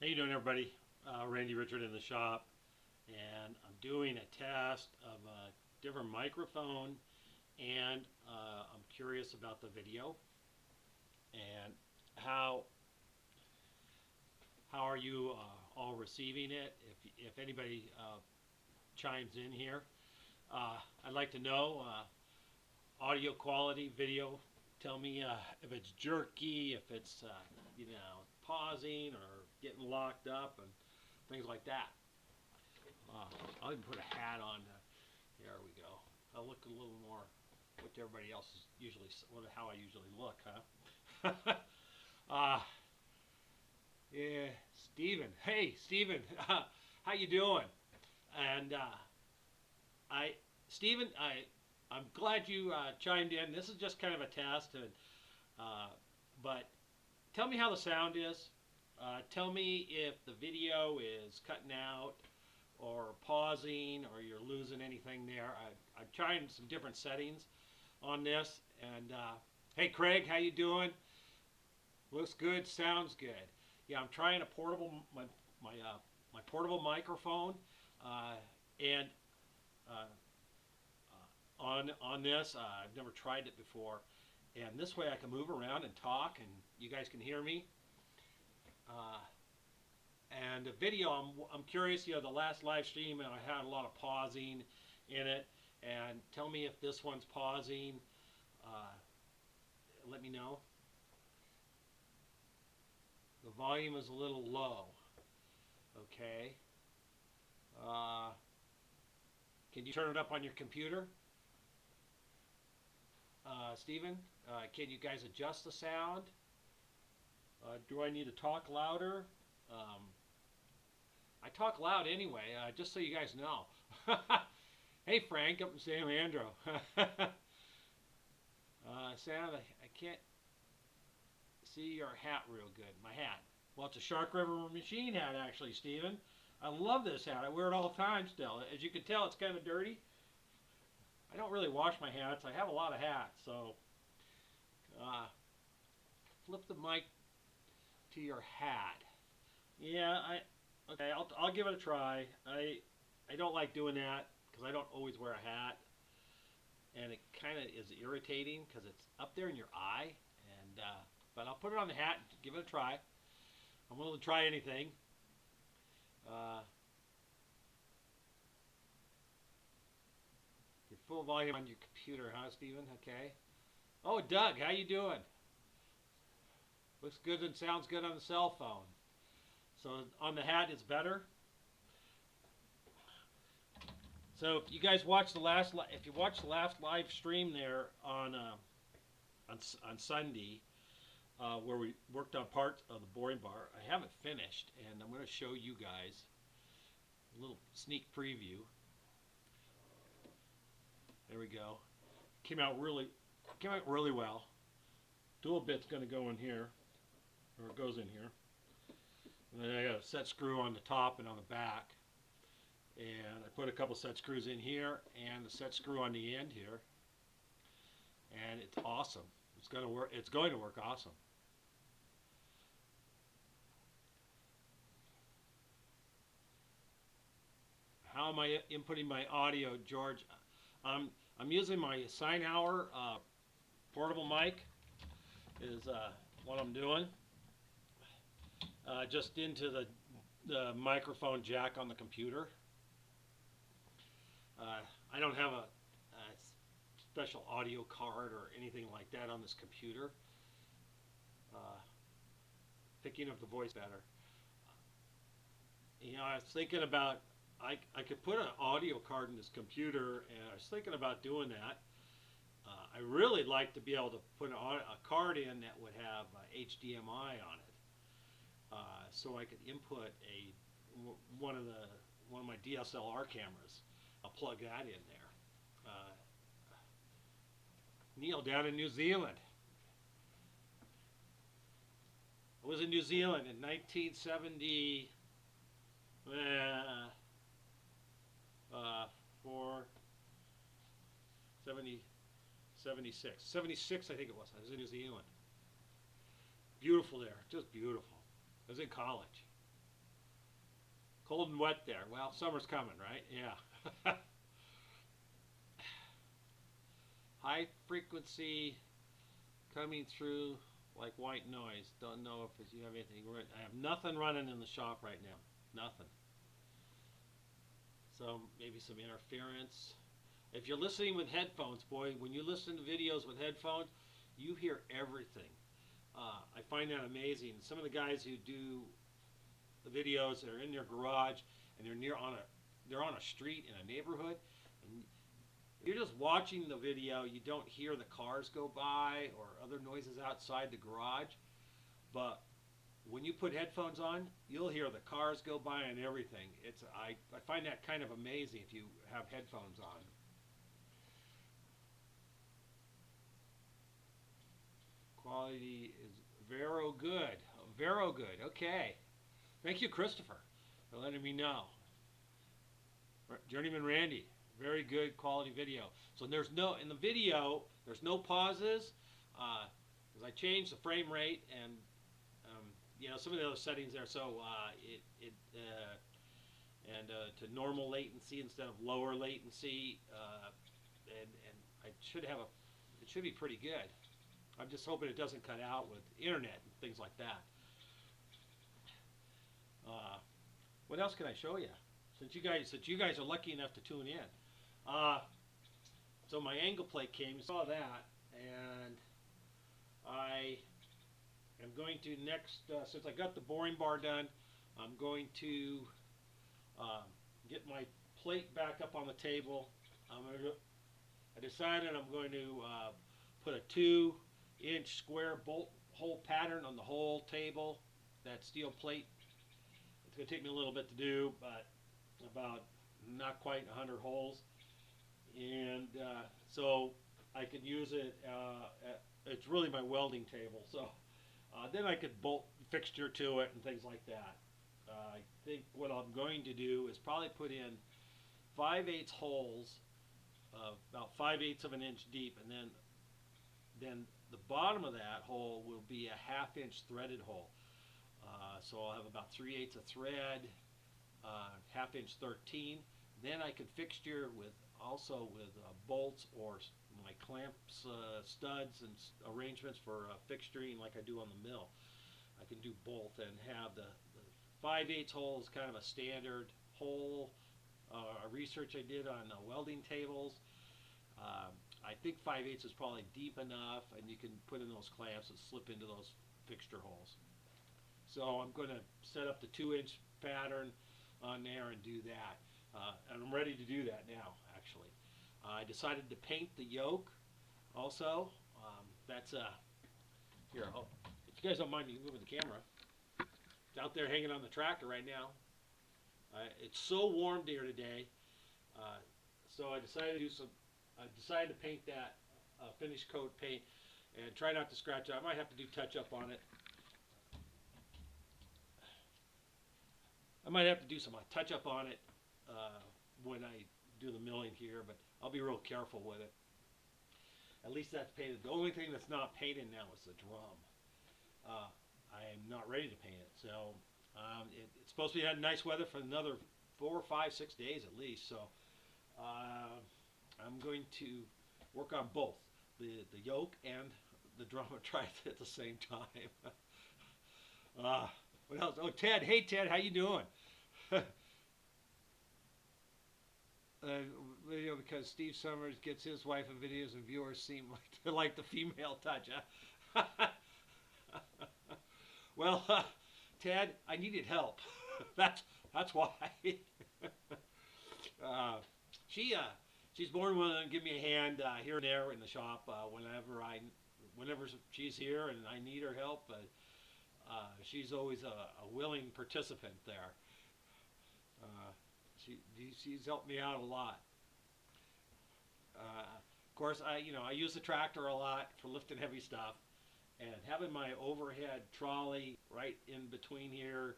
How you doing, everybody? Randy Richard in the shop, and I'm doing a test of a different microphone, and I'm curious about the video and how are you all receiving it? If anybody chimes in here, I'd like to know audio quality, video. Tell me if it's jerky, if it's pausing or getting locked up and things like that. I'll even put a hat on. There we go. I'll look a little more what everybody else is usually, how I usually look, huh? Yeah, Steven. Hey, Steven. How you doing? And Steven, I'm glad you chimed in. This is just kind of a test, but tell me how the sound is. Tell me if the video is cutting out or pausing or you're losing anything there. I'm trying some different settings on this. And hey, Craig, how you doing? Looks good, sounds good. Yeah, I'm trying a portable my portable microphone, and uh, on this. I've never tried it before, and this way I can move around and talk, and you guys can hear me. And the video, I'm curious. The last live stream, I had a lot of pausing in it, and tell me if this one's pausing. Let me know. The volume is a little low. Okay. Can you turn it up on your computer? Steven, can you guys adjust the sound? Do I need to talk louder? I talk loud anyway, just so you guys know. Hey, Frank, up in San Leandro. Sam, I can't see your hat real good. My hat. Well, it's a Shark River machine hat, actually, Steven. I love this hat. I wear it all the time still. As you can tell, it's kind of dirty. I don't really wash my hats. I have a lot of hats, so flip the mic to your hat. Yeah, okay. I'll give it a try. I don't like doing that because I don't always wear a hat, and it kind of is irritating because it's up there in your eye. And but I'll put it on the hat and give it a try. I'm willing to try anything. Your full volume on your computer, huh, Steven? Okay. Oh, Doug, how you doing? Looks good and sounds good on the cell phone. So on the hat, it's better. So if you guys watched if you watched the last live stream there on Sunday, where we worked on parts of the boring bar, I haven't finished, and I'm going to show you guys a little sneak preview. There we go. Came out really well. Dual bit's going to go in here, or it goes in here. And then I got a set screw on the top and on the back. And I put a couple set screws in here and a set screw on the end here. And it's awesome. It's going to work. It's going to work awesome. How am I inputting my audio, George? I'm using my Seinauer portable mic. Is what I'm doing. Just into the microphone jack on the computer. I don't have a special audio card or anything like that on this computer. Picking up the voice better. I was thinking about I could put an audio card in this computer, and I was thinking about doing that. I really like to be able to put a card in that would have HDMI on it, so I could input one of my DSLR cameras. I'll plug that in there. Neil down in New Zealand. I was in New Zealand in 1970. 76, I think it was. I was in New Zealand. Beautiful there, just beautiful. I was in college. Cold and wet there. Well, summer's coming, right? Yeah. High frequency coming through like white noise. Don't know if you have anything. I have nothing running in the shop right now. Nothing. So maybe some interference. If you're listening with headphones, boy, when you listen to videos with headphones, you hear everything. I find that amazing. Some of the guys who do the videos that are in their garage and they're on a street in a neighborhood, and you're just watching the video. You don't hear the cars go by or other noises outside the garage, but when you put headphones on, you'll hear the cars go by and everything. I find that kind of amazing if you have headphones on. Quality is very good. Very good. Okay. Thank you, Christopher, for letting me know. Journeyman Randy, very good quality video. So in the video, there's no pauses, because I changed the frame rate and some of the other settings there. So to normal latency instead of lower latency, and it should be pretty good. I'm just hoping it doesn't cut out with internet and things like that. What else can I show you? Since you guys are lucky enough to tune in. So my angle plate came, saw that, and I am going to next, since I got the boring bar done, I'm going to get my plate back up on the table. I decided I'm going to put a 2-inch square bolt hole pattern on the whole table, that steel plate. It's going to take me a little bit to do, but about not quite 100 holes. And so I could use it, it's really my welding table. So then I could bolt fixture to it and things like that. I think what I'm going to do is probably put in 5/8 holes, about 5/8 of an inch deep, and then the bottom of that hole will be a 1/2 inch threaded hole. So I'll have about 3/8 of thread, 1/2 inch 13. Then I could fixture with bolts or my clamps, studs, and arrangements for fixturing like I do on the mill. I can do both and have the 5/8 hole is kind of a standard hole. Research I did on welding tables. I think 5/8 is probably deep enough, and you can put in those clamps and slip into those fixture holes. So I'm going to set up the 2-inch pattern on there and do that. And I'm ready to do that now, actually. I decided to paint the yoke also. That's here, if you guys don't mind me moving the camera. It's out there hanging on the tractor right now. It's so warm here today, so I decided to paint that finish coat paint and try not to scratch it. I might have to do touch up on it. I might have to do some touch up on it when I do the milling here, but I'll be real careful with it. At least that's painted. The only thing that's not painted now is the drum. I am not ready to paint it, so it's supposed to be nice weather for another 4, 5, 6 days at least. So I'm going to work on both the yoke and the drum. I'll try it at the same time. What else? Oh, Ted. Hey, Ted. How you doing? Video because Steve Summers gets his wife in videos and viewers seem like the female touch. Well, Ted, I needed help. That's why. She's more willing to give me a hand here and there in the shop whenever she's here and I need her help. She's always a willing participant there. She's helped me out a lot. Of course, I use the tractor a lot for lifting heavy stuff, and having my overhead trolley right in between here,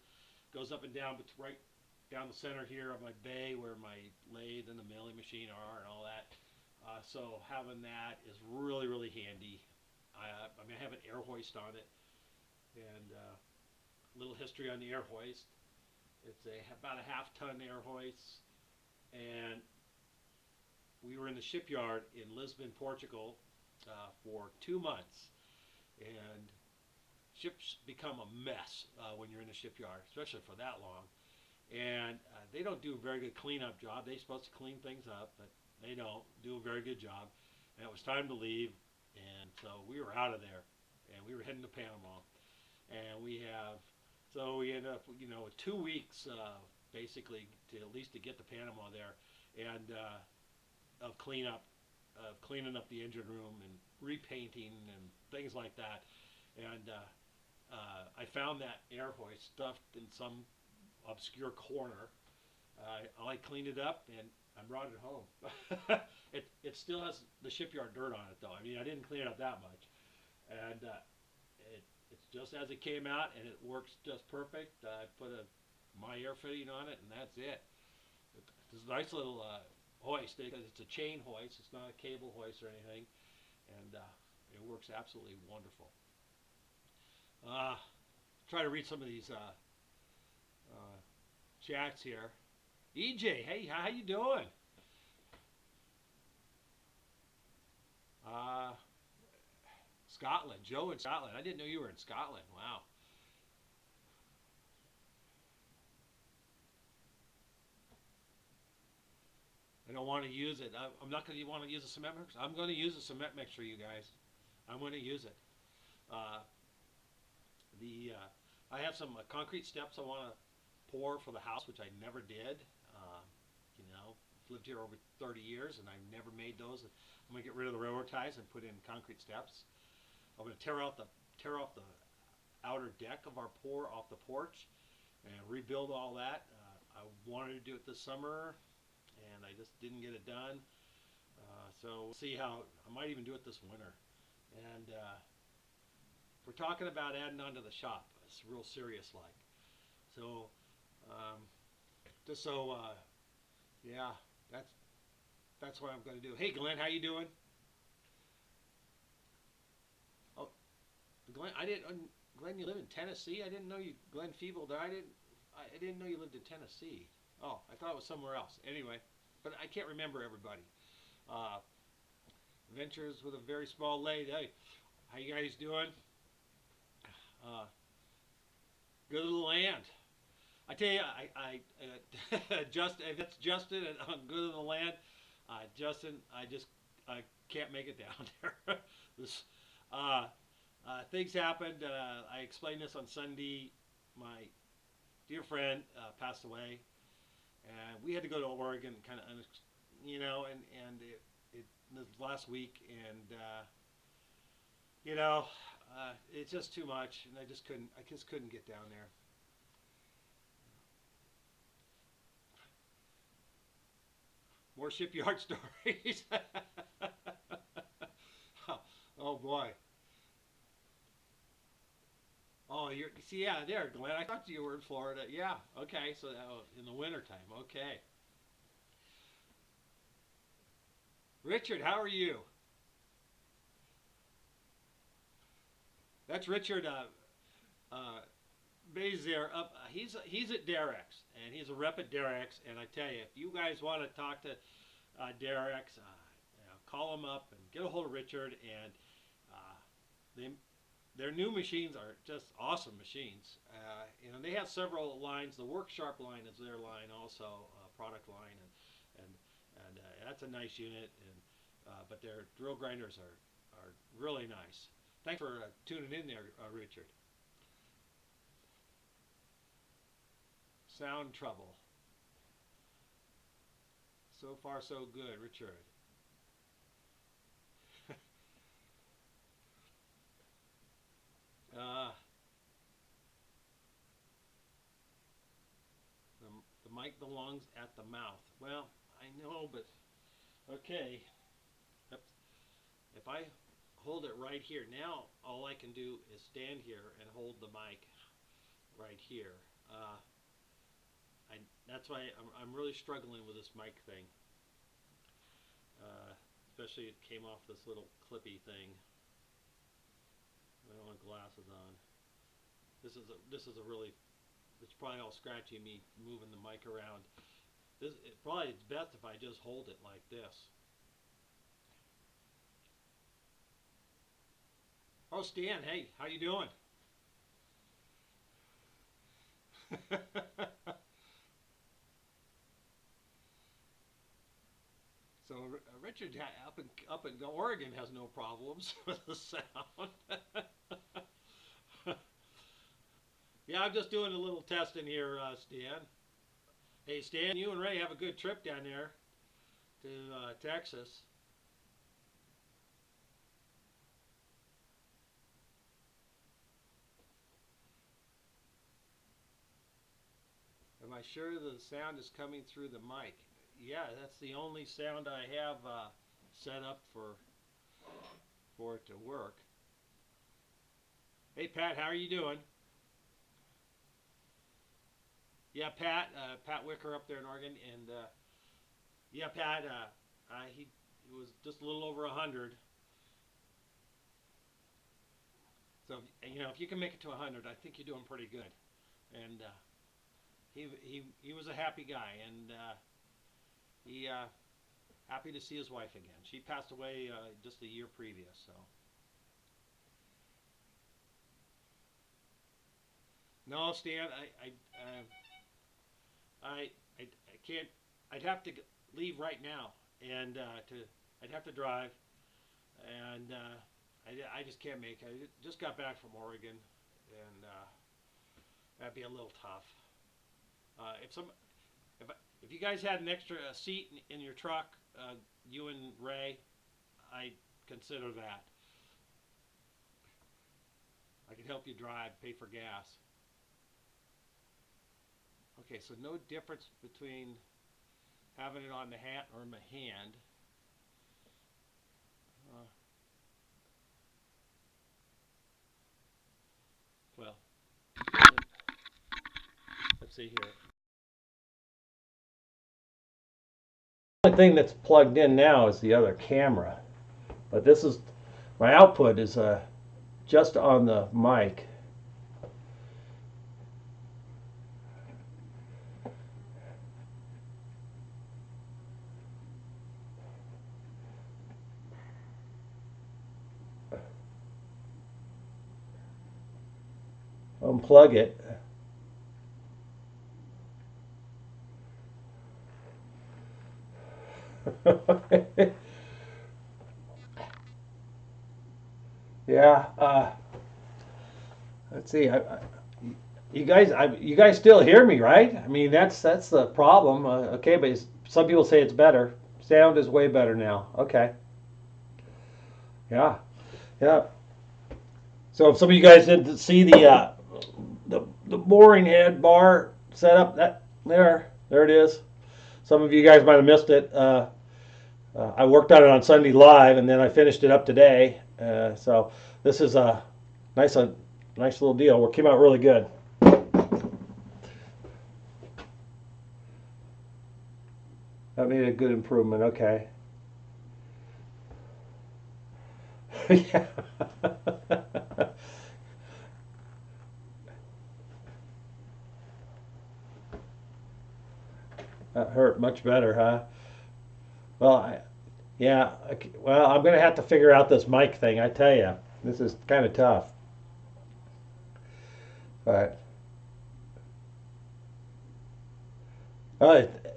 goes up and down, but right down the center here of my bay where my lathe and the milling machine are and all that. So having that is really, really handy. I have an air hoist on it, and a little history on the air hoist. It's about a half-ton air hoist, and we were in the shipyard in Lisbon, Portugal, for 2 months, and ships become a mess when you're in the shipyard, especially for that long. And they don't do a very good cleanup job. They're supposed to clean things up, but they don't do a very good job. And it was time to leave, and so we were out of there, and we were heading to Panama. And we ended up, 2 weeks basically to at least to get to Panama there, and of cleaning up the engine room and repainting and things like that. And I found that air hoist stuffed in some obscure corner. I cleaned it up and I brought it home. It still has the shipyard dirt on it though. I mean, I didn't clean it up that much, and it's just as it came out, and it works just perfect. I put my air fitting on it, and that's it. It's a nice little hoist because it's a chain hoist. It's not a cable hoist or anything, and it works absolutely wonderful. Try to read some of these chats here. EJ, hey, how you doing? Uh, Scotland, Joe in Scotland. I didn't know you were in Scotland. Wow. I don't want to use it. I'm not going to want to use a cement mixer. I'm going to use a cement mixer, you guys. I'm going to use it. Uh, the I have some concrete steps I want to pour for the house, which I never did. Uh, I've lived here over 30 years, and I've never made those. I'm going to get rid of the railroad ties and put in concrete steps. I'm going to tear off the outer deck of our off the porch and rebuild all that. I wanted to do it this summer, and I just didn't get it done. So we'll see how. I might even do it this winter. And we're talking about adding on to the shop. It's real serious like. So just so yeah, that's what I'm going to do. Hey Glenn, how you doing? Oh, Glenn, Glenn, you live in Tennessee? I didn't know you. Glenn Feeble, I didn't know you lived in Tennessee. Oh, I thought it was somewhere else. Anyway, but I can't remember everybody. Uh, Ventures with a very small lady. Hey, how you guys doing? Good to the land. I tell you, if it's Justin on Good to the Land, Justin, I can't make it down there. this, things happened. I explained this on Sunday. My dear friend passed away, and we had to go to Oregon, kind of, and it this last week, and it's just too much, and I just couldn't get down there. More shipyard stories. Oh boy. Oh, yeah, there, Glenn. I thought you were in Florida. Yeah, okay. So in the wintertime, okay. Richard, how are you? That's Richard Bays there. He's at Derek's, and he's a rep at Derek's. And I tell you, if you guys want to talk to Derek's, call him up and get a hold of Richard. And they their new machines are just awesome machines. They have several lines. The Work Sharp line is their line also, product line, and that's a nice unit. But their drill grinders are really nice. Thanks for tuning in there, Richard. Sound trouble. So far, so good, Richard. uh, the mic belongs at the mouth. Well, I know, but okay. If I hold it right here, now all I can do is stand here and hold the mic right here. That's why I'm really struggling with this mic thing. Especially it came off this little clippy thing. I don't have glasses on. This is a really it's probably all scratchy me moving the mic around. Probably it's best if I just hold it like this. Oh, Stan, hey, how you doing? So Richard up in Oregon has no problems with the sound. Yeah, I'm just doing a little testing here, Stan. Hey, Stan, you and Ray have a good trip down there to Texas. Am I sure the sound is coming through the mic? Yeah, that's the only sound I have set up for it to work. Hey, Pat, how are you doing? Yeah, Pat Wicker up there in Oregon, and yeah, Pat, he was just a little over 100. So if you can make it to 100, I think you're doing pretty good. And he was a happy guy, and he happy to see his wife again. She passed away just a year previous. So no, Stan, I can't. I'd have to leave right now, and I'd have to drive, and I just can't make it. I just got back from Oregon, and that'd be a little tough. If some if if you guys had an extra seat in your truck, you and Ray, I'd consider that. I could help you drive, pay for gas. Okay, so no difference between having it on the hat or in my hand. Uh, well, let's see here. The only thing that's plugged in now is the other camera, but this is my output is just on the mic. Unplug it. Yeah. Let's see. You guys still hear me, right? I mean, that's the problem. Okay, but some people say it's better. Sound is way better now. Okay. Yeah. Yeah. So if some of you guys didn't see the boring head bar setup, that there it is. Some of you guys might have missed it. I worked on it on Sunday live, and then I finished it up today. So this is a nice little deal. It came out really good. That made a good improvement. Okay. Yeah. That hurt much better, huh? Well, yeah. Okay, well, I'm gonna have to figure out this mic thing. I tell you, this is kind of tough. But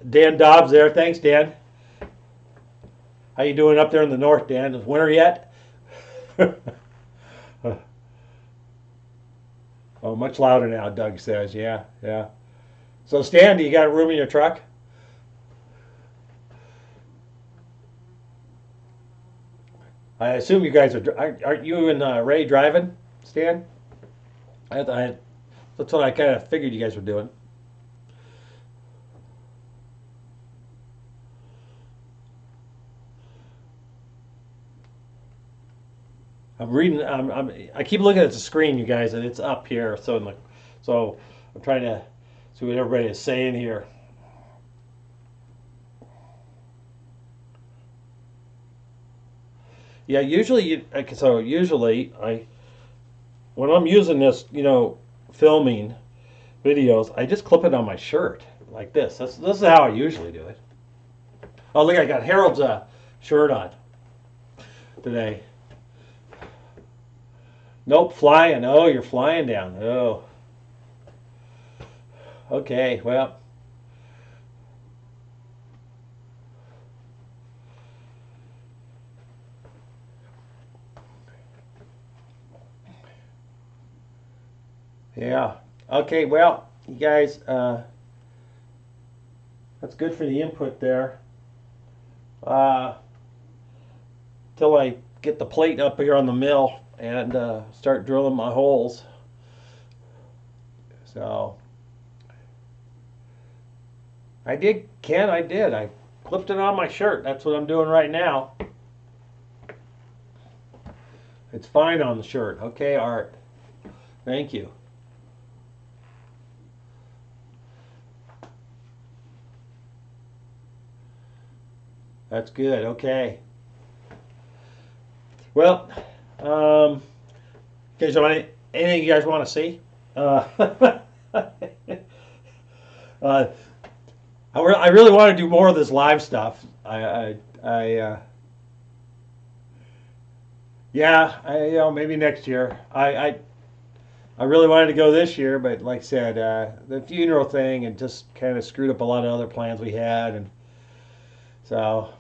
Dan Dobbs there. Thanks, Dan. How you doing up there in the north, Dan? Is winter yet? Oh, much louder now. Doug says, yeah, yeah. So, Stan, do you got room in your truck? I assume you guys aren't you and Ray driving, Stan? That's what I kind of figured you guys were doing. I'm reading. I keep looking at the screen, you guys, and it's up here. So I'm trying to see what everybody is saying here. Yeah, usually I when I'm using this, filming, videos, I just clip it on my shirt like this. This is how I usually do it. Oh, look, I got Harold's shirt on today. Nope, flying. Oh, you're flying down. Oh. Okay, well. Yeah. Okay, well, you guys, that's good for the input there. Till I get the plate up here on the mill and start drilling my holes. So I did, Ken, I did. I clipped it on my shirt. That's what I'm doing right now. It's fine on the shirt. Okay, Art. Thank you. That's good. Okay. Well, guys, anything you guys want to see? I really want to do more of this live stuff. Yeah, maybe next year. I really wanted to go this year, but like I said, the funeral thing and just kind of screwed up a lot of other plans we had, and so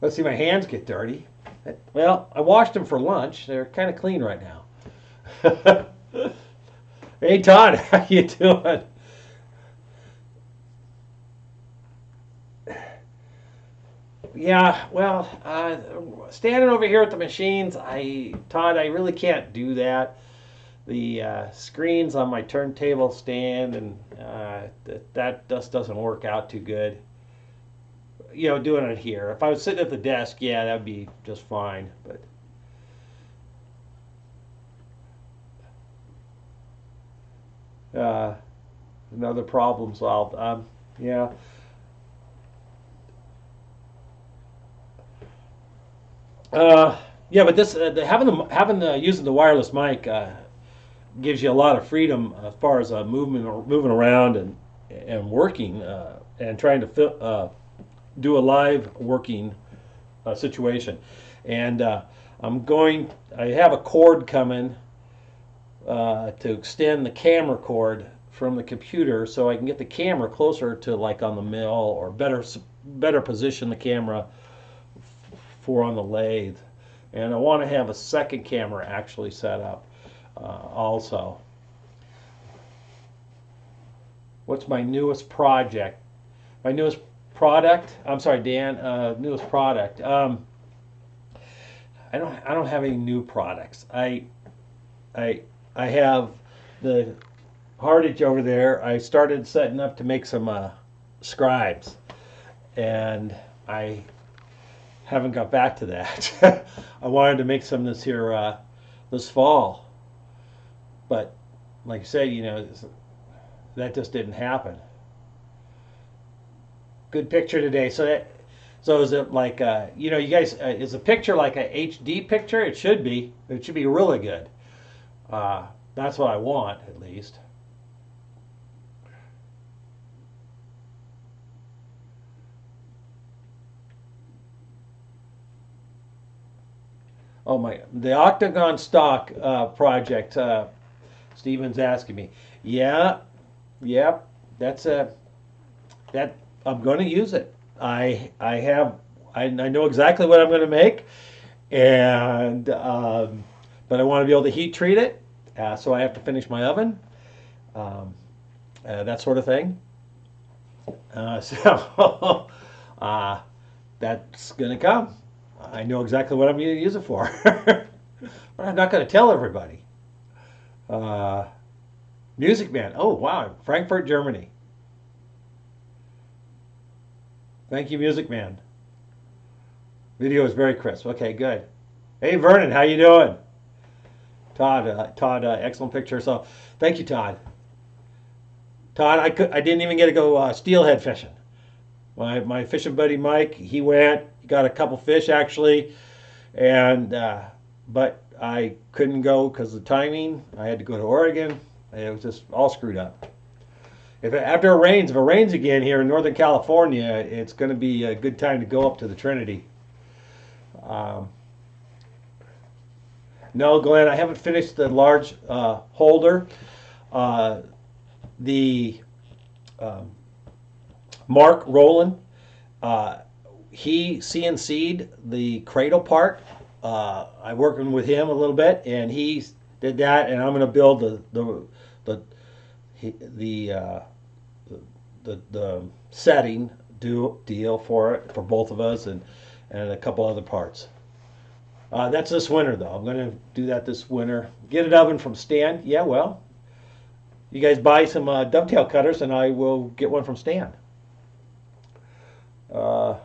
let's see, my hands get dirty. Well, I washed them for lunch. They're kind of clean right now. Hey, Todd, how you doing? Yeah, well, standing over here at the machines, Todd, I really can't do that. The screens on my turntable stand, and that just doesn't work out too good. Doing it here. If I was sitting at the desk, yeah, that'd be just fine. But another problem solved. Yeah. Yeah, but this using the wireless mic gives you a lot of freedom as far as moving around and working and trying to do a live working situation. And I have a cord coming to extend the camera cord from the computer so I can get the camera closer to like on the mill, or better position the camera for on the lathe. And I want to have a second camera actually set up also. What's my newest project? My newest product? I'm sorry, Dan. Newest product. I don't have any new products. I have the Hardage over there. I started setting up to make some scribes, and I haven't got back to that. I wanted to make some this fall, but like I said, that just didn't happen. Good picture today. So is it like you guys? Is the picture like a HD picture? It should be. It should be really good. That's what I want, at least. Oh, the Octagon stock project. Steven's asking me. Yeah, yep. That's that. I'm going to use it. I know exactly what I'm going to make, and but I want to be able to heat treat it, so I have to finish my oven, that sort of thing. So that's going to come. I know exactly what I'm going to use it for, but I'm not going to tell everybody. Music Man. Oh, wow. Frankfurt, Germany. Thank you, Music Man. Video is very crisp. Okay, good. Hey, Vernon, how you doing? Todd, excellent picture. So, thank you, Todd. Todd, I didn't even get to go steelhead fishing. My fishing buddy Mike, he went. He got a couple fish actually, and but I couldn't go because of the timing. I had to go to Oregon. It was just all screwed up. After if it rains again here in Northern California, it's going to be a good time to go up to the Trinity. Um, no, Glenn, I haven't finished the large holder. Uh, the um, Mark Rowland, uh, he CNC'd the cradle part. I'm working with him a little bit, and he did that, and I'm going to build the the the setting deal for it for both of us, and a couple other parts. That's this winter though. I'm going to do that this winter. Get an oven from Stan. Yeah, well, you guys buy some dovetail cutters, and I will get one from Stan. Uh,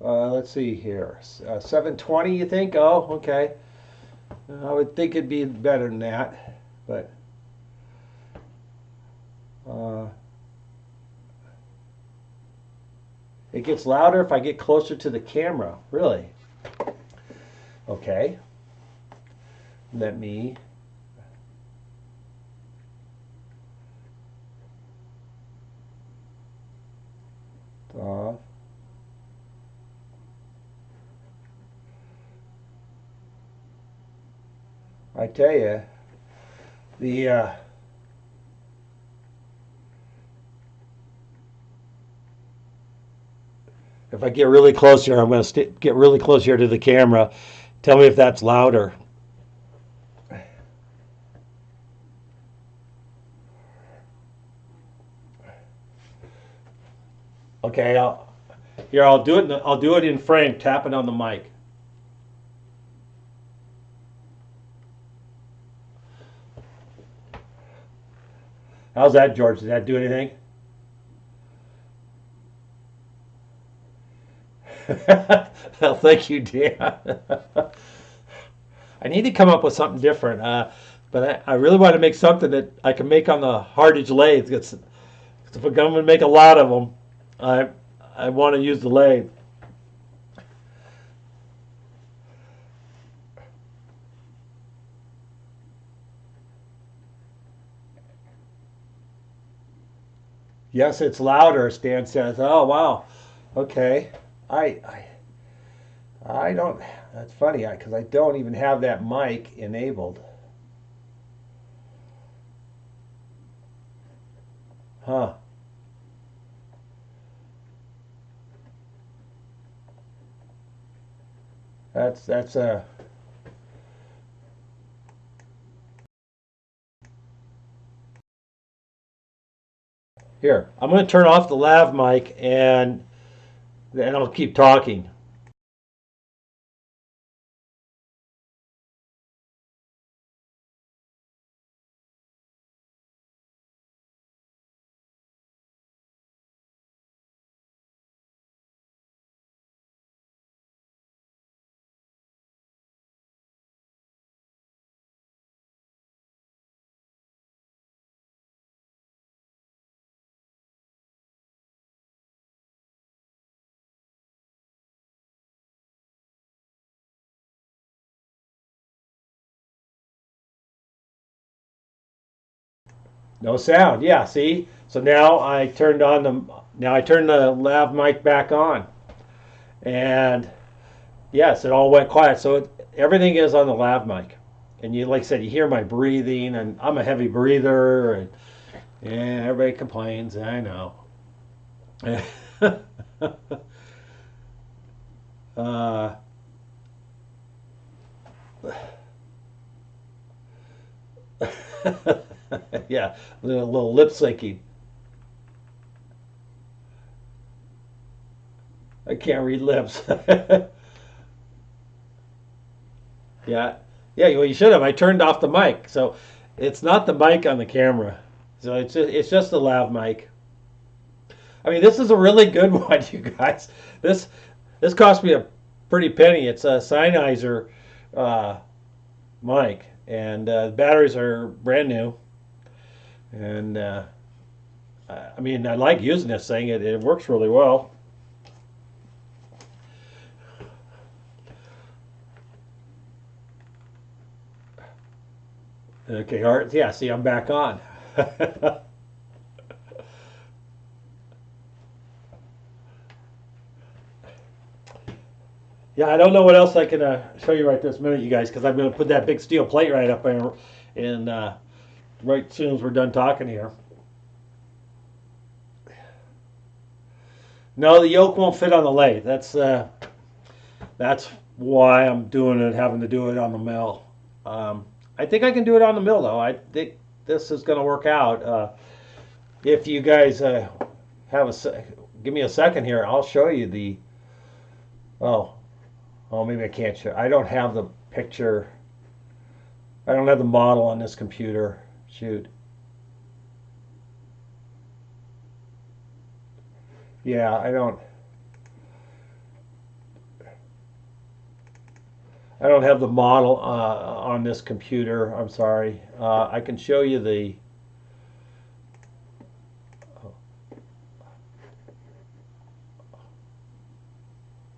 let's see here. 720, you think? Oh, okay. I would think it'd be better than that, but uh, it gets louder if I get closer to the camera. Really? Okay. Let me. Uh, I tell you, the if I get really close here, I'm going to get really close here to the camera. Tell me if that's louder. Okay, I'll do it. I'll do it in frame, tapping on the mic. How's that, George? Did that do anything? Well, thank you, Dan. I need to come up with something different, but I really want to make something that I can make on the hardage lathe. If I'm going to make a lot of them, I I want to use the lathe. Yes, it's louder. Stan says, "Oh wow, okay." I I, I don't. That's funny because I don't even have that mic enabled. Huh? That's a here. I'm going to turn off the lav mic and I'll keep talking. No sound. Yeah. See. So now I turned the lav mic back on, and yes, it all went quiet. So everything is on the lav mic, and you like I said, you hear my breathing, and I'm a heavy breather, and everybody complains. I know. uh, yeah, a little lip syncing. I can't read lips. Yeah, yeah. Well, you should have. I turned off the mic, so it's not the mic on the camera. So it's just the lav mic. I mean, this is a really good one, you guys. This this cost me a pretty penny. It's a Sennheiser uh, mic, and the batteries are brand new. And I mean, I like using this thing. It works really well. Okay, Art. Yeah, see, I'm back on. Yeah, I don't know what else I can show you right this minute, you guys, because I'm going to put that big steel plate right up there, and right as soon as we're done talking here. No, the yoke won't fit on the lathe. That's why I'm doing it, having to do it on the mill. I think I can do it on the mill though. I think this is going to work out. If you guys have give me a second here, I'll show you the. Oh, oh, maybe I can't show. I don't have the picture. I don't have the model on this computer. Shoot. Yeah, I don't. I don't have the model on this computer. I'm sorry. I can show you the.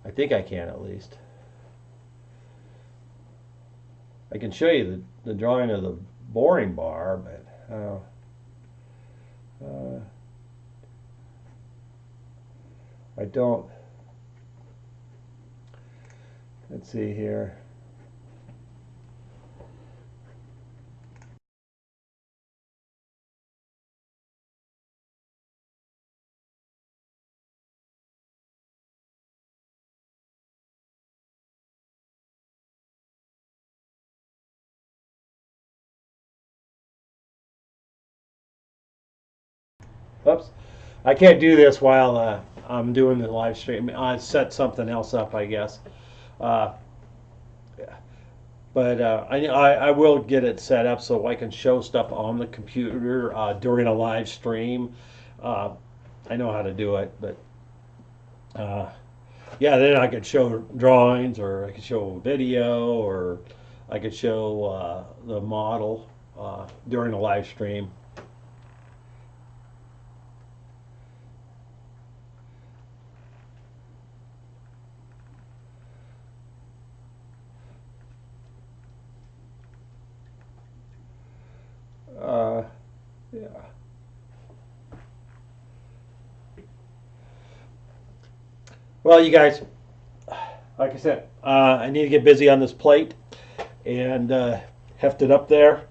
I think I can at least. I can show you the drawing of the boring bar, but uh, I don't. Let's see here. Oops. I can't do this while I'm doing the live stream. I set something else up, I guess. Uh, but I will get it set up so I can show stuff on the computer during a live stream. Uh, I know how to do it, but uh, yeah, then I could show drawings, or I could show video, or I could show the model during a live stream. Uh, yeah. Well, you guys, like I said, I need to get busy on this plate and heft it up there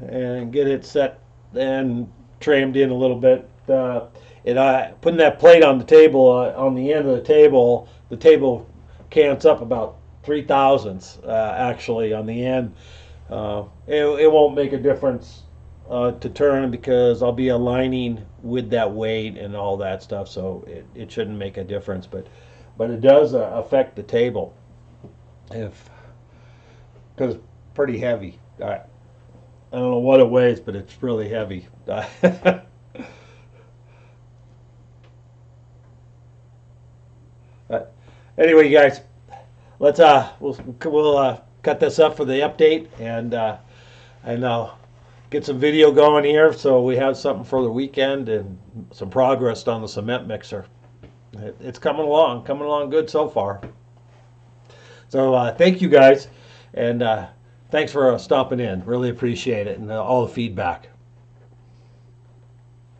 and get it set and trimmed in a little bit. And putting that plate on the table, on the end of the table cants up about 3 thousandths actually on the end. It won't make a difference to turn because I'll be aligning with that weight and all that stuff, so it shouldn't make a difference. But it does affect the table if because it's pretty heavy. I don't know what it weighs, but it's really heavy. Anyway, you guys, let's we'll cut this up for the update and get some video going here so we have something for the weekend and some progress on the cement mixer. It's coming along good so far. So thank you guys, and thanks for stopping in. Really appreciate it and all the feedback.